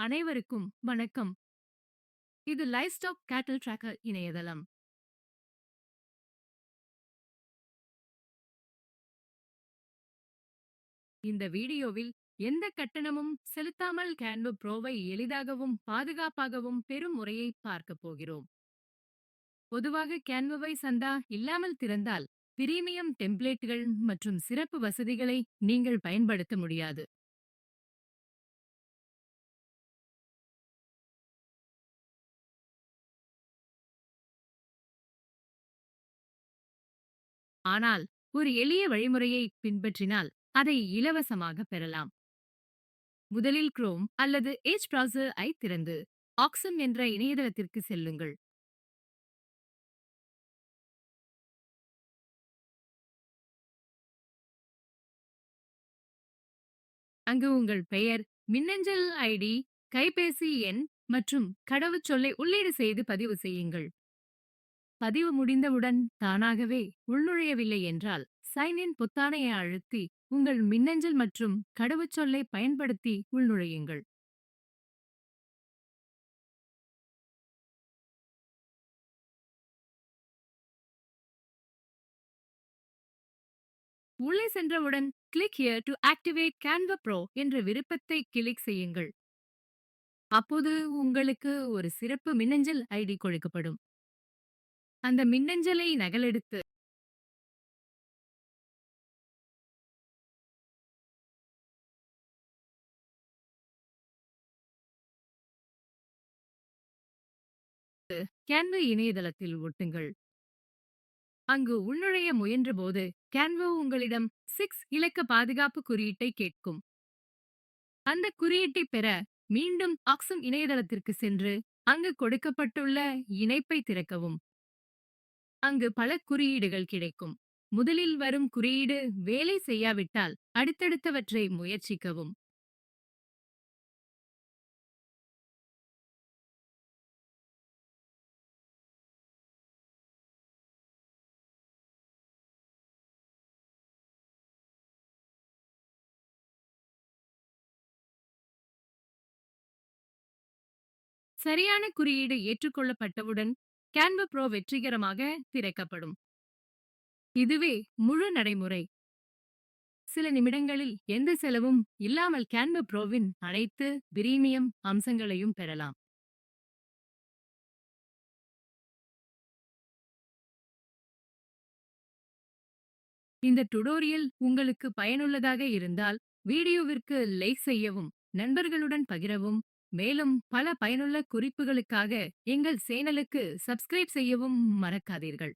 அனைவருக்கும் வணக்கம். இது லைவ் ஸ்டாக் கேட்டில் டிராக்கர் இணையதளம். இந்த வீடியோவில் எந்த கட்டணமும் செலுத்தாமல் கேன்வா ப்ரோவை எளிதாகவும் பாதுகாப்பாகவும் பெறும் முறையை பார்க்க போகிறோம். பொதுவாக கேன்வாவை சந்தா இல்லாமல் திறந்தால் பிரீமியம் டெம்ப்ளேட்டுகள் மற்றும் சிறப்பு வசதிகளை நீங்கள் பயன்படுத்த முடியாது. ஆனால் ஒரு எளிய வழிமுறையை பின்பற்றினால் அதை இலவசமாக பெறலாம். முதலில் குரோம் அல்லது எட்ஜ் browser ஐ திறந்து ஆக்சம் என்ற இணையதளத்திற்கு செல்லுங்கள். அங்கு உங்கள் பெயர், மின்னஞ்சல் ஐடி, கைபேசி எண் மற்றும் கடவுச்சொல்லை உள்ளீடு செய்து பதிவு செய்யுங்கள். பதிவு முடிந்தவுடன் தானாகவே உள்நுழையவில்லை என்றால் சைன் இன் பொத்தானை அழுத்தி உங்கள் மின்னஞ்சல் மற்றும் கடவுச்சொல்லை பயன்படுத்தி உள்நுழையுங்கள். உள்ளே சென்றவுடன் click here to activate Canva bro என்ற விருப்பத்தை கிளிக் செய்யுங்கள். அப்போது உங்களுக்கு ஒரு சிறப்பு மின்னஞ்சல் ஐடி கொடுக்கப்படும். அந்த மின்னஞ்சலை நகலெடுத்து கேன்வா இணையதளத்தில் ஒட்டுங்கள். அங்கு உள்நுழைய முயன்றபோது கேன்வா உங்களிடம் 6 இலக்க பாதுகாப்பு குறியீட்டை கேட்கும். அந்த குறியீட்டை பெற மீண்டும் ஆக்சம் இணையதளத்திற்கு சென்று அங்கு கொடுக்கப்பட்டுள்ள இணைப்பை திறக்கவும். அங்கு பல குறியீடுகள் கிடைக்கும். முதலில் வரும் குறியீடு வேலை செய்யாவிட்டால் அடுத்தடுத்தவற்றை முயற்சிக்கவும். சரியான குறியீடு ஏற்றுக்கொள்ளப்பட்டவுடன் கேன்வா ப்ரோ வெற்றிகரமாக திறக்கப்படும். இதுவே முழு நடைமுறை. சில நிமிடங்களில் எந்த செலவும் இல்லாமல் கேன்வா ப்ரோவின் அனைத்து பிரீமியம் அம்சங்களையும் பெறலாம். இந்த டுடோரியல் உங்களுக்கு பயனுள்ளதாக இருந்தால் வீடியோவிற்கு லைக் செய்யவும், நண்பர்களுடன் பகிரவும், மேலும் பல பயனுள்ள குறிப்புகளுக்காக எங்கள் சேனலுக்கு சப்ஸ்கிரைப் செய்யவும் மறக்காதீர்கள்.